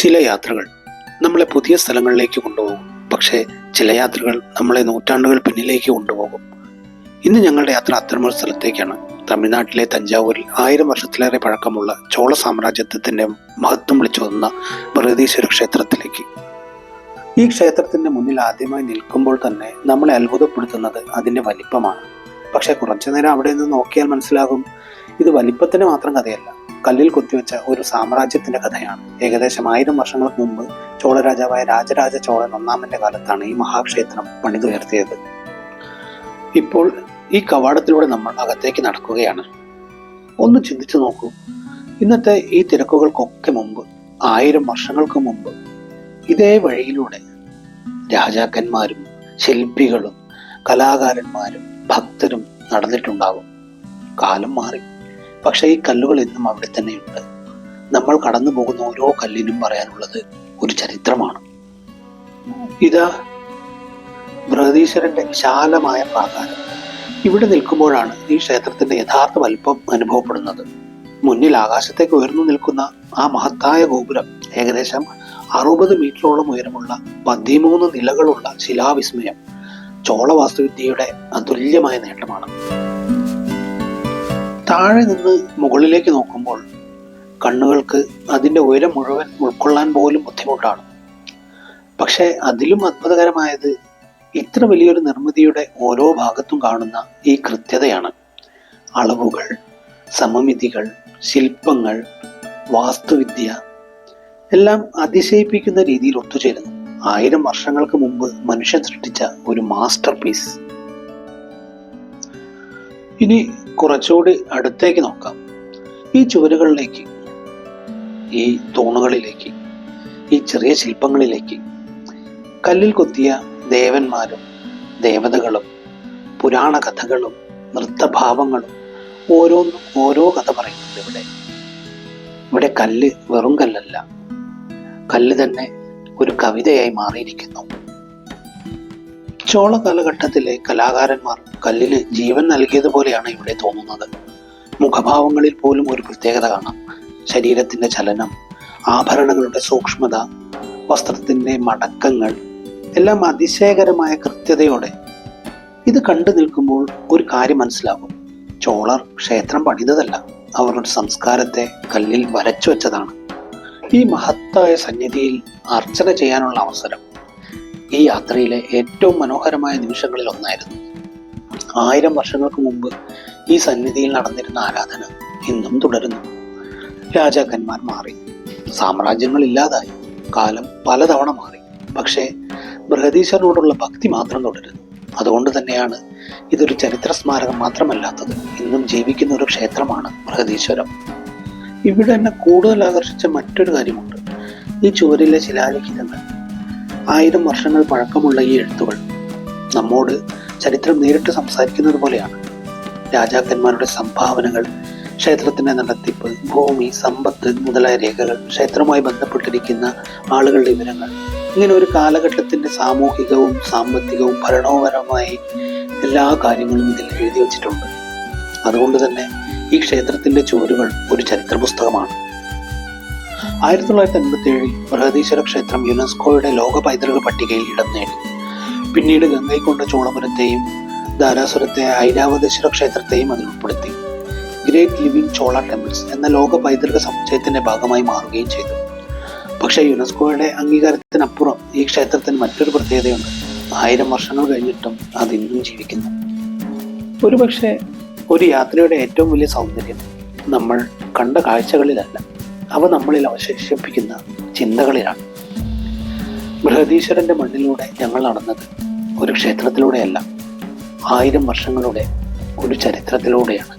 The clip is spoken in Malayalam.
ചില യാത്രകൾ നമ്മളെ പുതിയ സ്ഥലങ്ങളിലേക്ക് കൊണ്ടുപോകും. പക്ഷേ ചില യാത്രകൾ നമ്മളെ നൂറ്റാണ്ടുകൾ പിന്നിലേക്ക് കൊണ്ടുപോകും. ഇന്ന് ഞങ്ങളുടെ യാത്ര അത്തരമൊരു സ്ഥലത്തേക്കാണ്. തമിഴ്നാട്ടിലെ തഞ്ചാവൂരിൽ 1000 വർഷത്തിലേറെ പഴക്കമുള്ള ചോള സാമ്രാജ്യത്വത്തിന്റെ മഹത്വം വിളിച്ചോതുന്ന ബൃഹദീശ്വര ക്ഷേത്രത്തിലേക്ക്. ഈ ക്ഷേത്രത്തിന്റെ മുന്നിൽ ആദ്യമായി നിൽക്കുമ്പോൾ തന്നെ നമ്മളെ അത്ഭുതപ്പെടുത്തുന്നത് അതിന്റെ വലിപ്പമാണ്. പക്ഷെ കുറച്ചു നേരം അവിടെ നിന്ന് നോക്കിയാൽ മനസ്സിലാകും, ഇത് വലിപ്പത്തിന്റെ മാത്രം കഥയല്ല, കല്ലിൽ കൊത്തിവെച്ച ഒരു സാമ്രാജ്യത്തിന്റെ കഥയാണ്. ഏകദേശം 1000 വർഷങ്ങൾക്ക് മുമ്പ് ചോള രാജാവായ രാജരാജ ചോളൻ ഒന്നാമന്റെ കാലത്താണ് ഈ മഹാക്ഷേത്രം പണിതുയർത്തിയത്. ഇപ്പോൾ ഈ കവാടത്തിലൂടെ നമ്മൾ അകത്തേക്ക് നടക്കുകയാണ്. ഒന്ന് ചിന്തിച്ചു നോക്കൂ, ഇന്നത്തെ ഈ തിരക്കുകൾക്കൊക്കെ മുമ്പ് 1000 വർഷങ്ങൾക്ക് മുമ്പ് ഇതേ വഴിയിലൂടെ രാജാക്കന്മാരും ശില്പികളും കലാകാരന്മാരും ഭക്തരും നടന്നിട്ടുണ്ടാകും. കാലം മാറി, പക്ഷെ ഈ കല്ലുകൾ ഇന്നും അവിടെ തന്നെയുണ്ട്. നമ്മൾ കടന്നു പോകുന്ന ഓരോ കല്ലിനും പറയാനുള്ളത് ഒരു ചരിത്രമാണ്. ഇതാ ബൃഹദീശ്വരന്റെ വിശാലമായ പ്രാകാരം. ഇവിടെ നിൽക്കുമ്പോഴാണ് ഈ ക്ഷേത്രത്തിന്റെ യഥാർത്ഥ വലിപ്പം അനുഭവപ്പെടുന്നത്. മുന്നിൽ ആകാശത്തേക്ക് ഉയർന്നു നിൽക്കുന്ന ആ മഹത്തായ ഗോപുരം ഏകദേശം 60 മീറ്ററോളം ഉയരമുള്ള 13 നിലകളുള്ള ശിലാവിസ്മയം ചോള വാസ്തുവിദ്യയുടെ അതുല്യമായ നേട്ടമാണ്. താഴെ നിന്ന് മുകളിലേക്ക് നോക്കുമ്പോൾ കണ്ണുകൾക്ക് അതിൻ്റെ ഉയരം മുഴുവൻ ഉൾക്കൊള്ളാൻ പോലും ബുദ്ധിമുട്ടാണ്. പക്ഷെ അതിലും അത്ഭുതകരമായത് ഇത്ര വലിയൊരു നിർമ്മിതിയുടെ ഓരോ ഭാഗത്തും കാണുന്ന ഈ കൃത്യതയാണ്. അളവുകൾ, സമമിതികൾ, ശില്പങ്ങൾ, വാസ്തുവിദ്യ എല്ലാം അതിശയിപ്പിക്കുന്ന രീതിയിൽ ഒത്തുചേരുന്നു. 1000 വർഷങ്ങൾക്ക് മുമ്പ് മനുഷ്യൻ സൃഷ്ടിച്ച ഒരു മാസ്റ്റർ പീസ്. ഇനി കുറച്ചുകൂടി അടുത്തേക്ക് നോക്കാം. ഈ ചുവരുകളിലേക്ക്, ഈ തൂണുകളിലേക്ക്, ഈ ചെറിയ ശില്പങ്ങളിലേക്ക് കല്ലിൽ കൊത്തിയ ദേവന്മാരും ദേവതകളും പുരാണ കഥകളും നൃത്തഭാവങ്ങളും ഓരോന്നും ഓരോ കഥ പറയുന്നുണ്ട്. ഇവിടെ കല്ല് വെറും കല്ലല്ല, കല്ല് തന്നെ ഒരു കവിതയായി മാറിയിരിക്കുന്നു. ചോള കാലഘട്ടത്തിലെ കലാകാരന്മാർ കല്ലിന് ജീവൻ നൽകിയതുപോലെയാണ് ഇവിടെ തോന്നുന്നത്. മുഖഭാവങ്ങളിൽ പോലും ഒരു പ്രത്യേകത കാണാം. ശരീരത്തിന്റെ ചലനം, ആഭരണങ്ങളുടെ സൂക്ഷ്മത, വസ്ത്രത്തിന്റെ മടക്കങ്ങൾ എല്ലാം അതിശയകരമായ കൃത്യതയോടെ. ഇത് കണ്ടു നിൽക്കുമ്പോൾ ഒരു കാര്യം മനസ്സിലാകും, ചോളർ ക്ഷേത്രം പണിതതല്ല, അവരുടെ സംസ്കാരത്തെ കല്ലിൽ വരച്ചു വെച്ചതാണ്. ഈ മഹത്തായ സന്നിധിയിൽ അർച്ചന ചെയ്യാനുള്ള അവസരം ഈ യാത്രയിലെ ഏറ്റവും മനോഹരമായ നിമിഷങ്ങളിൽ ഒന്നായിരുന്നു. 1000 വർഷങ്ങൾക്ക് മുമ്പ് ഈ സന്നിധിയിൽ നടന്നിരുന്ന ആരാധന ഇന്നും തുടരുന്നു. രാജാക്കന്മാർ മാറി, സാമ്രാജ്യങ്ങൾ ഇല്ലാതായി, കാലം പലതവണ മാറി, പക്ഷേ ബൃഹദീശ്വരനോടുള്ള ഭക്തി മാത്രം തുടരുന്നു. അതുകൊണ്ട് തന്നെയാണ് ഇതൊരു ചരിത്ര സ്മാരകം മാത്രമല്ലാത്തത്, ഇന്നും ജീവിക്കുന്ന ഒരു ക്ഷേത്രമാണ് ബൃഹദീശ്വരം. ഇവിടെ എന്നെ കൂടുതൽ ആകർഷിച്ച മറ്റൊരു കാര്യമുണ്ട്. ഈ ചുവരിലെ ശിലാലിഖിതങ്ങൾ, 1000 വർഷങ്ങൾ പഴക്കമുള്ള ഈ എഴുത്തുകൾ നമ്മോട് ചരിത്രം നേരിട്ട് സംസാരിക്കുന്നത് പോലെയാണ്. രാജാക്കന്മാരുടെ സംഭാവനകൾ, ക്ഷേത്രത്തിന്റെ നടത്തിപ്പ്, ഭൂമി, സമ്പത്ത് മുതലായ രേഖകൾ, ക്ഷേത്രവുമായി ബന്ധപ്പെട്ടിരിക്കുന്ന ആളുകളുടെ വിവരങ്ങൾ, ഇങ്ങനെ ഒരു കാലഘട്ടത്തിന്റെ സാമൂഹികവും സാമ്പത്തികവും ഭരണപരവുമായി എല്ലാ കാര്യങ്ങളും ഇതിൽ എഴുതി വച്ചിട്ടുണ്ട്. അതുകൊണ്ട് തന്നെ ഈ ക്ഷേത്രത്തിന്റെ ചുവരുകൾ ഒരു ചരിത്ര പുസ്തകമാണ്. 1987 ബൃഹദീശ്വര ക്ഷേത്രം യുനെസ്കോയുടെ ലോക പൈതൃക പട്ടികയിൽ ഇടം നേടി. പിന്നീട് ഗംഗൈകൊണ്ട ചോളപുരത്തെയും ധാരാസുരത്തെ ഐരാവതേശ്വര ക്ഷേത്രത്തെയും അതിൽ ഉൾപ്പെടുത്തി. ഗ്രേറ്റ് ലിവിംഗ് ചോള ടെമ്പിൾസ് എന്ന ലോക പൈതൃക സമുച്ചയത്തിന്റെ ഭാഗമായി മാറുകയും ചെയ്തു. പക്ഷേ യുനെസ്കോയുടെ അംഗീകാരത്തിനപ്പുറം ഈ ക്ഷേത്രത്തിന് മറ്റൊരു പ്രത്യേകതയുണ്ട്. 1000 വർഷങ്ങൾ കഴിഞ്ഞിട്ടും അത് ഇന്നും ജീവിക്കുന്നു. ഒരുപക്ഷെ ഒരു യാത്രയുടെ ഏറ്റവും വലിയ സൗന്ദര്യം നമ്മൾ കണ്ട കാഴ്ചകളിലല്ല, അവ നമ്മളിൽ അവശേഷിപ്പിക്കുന്ന ചിന്തകളിലാണ്. ബൃഹദീശ്വരന്റെ മണ്ണിലൂടെ ഞങ്ങൾ നടന്നത് ഒരു ക്ഷേത്രത്തിലൂടെയല്ല, 1000 വർഷങ്ങളുടെ ഒരു ചരിത്രത്തിലൂടെയാണ്.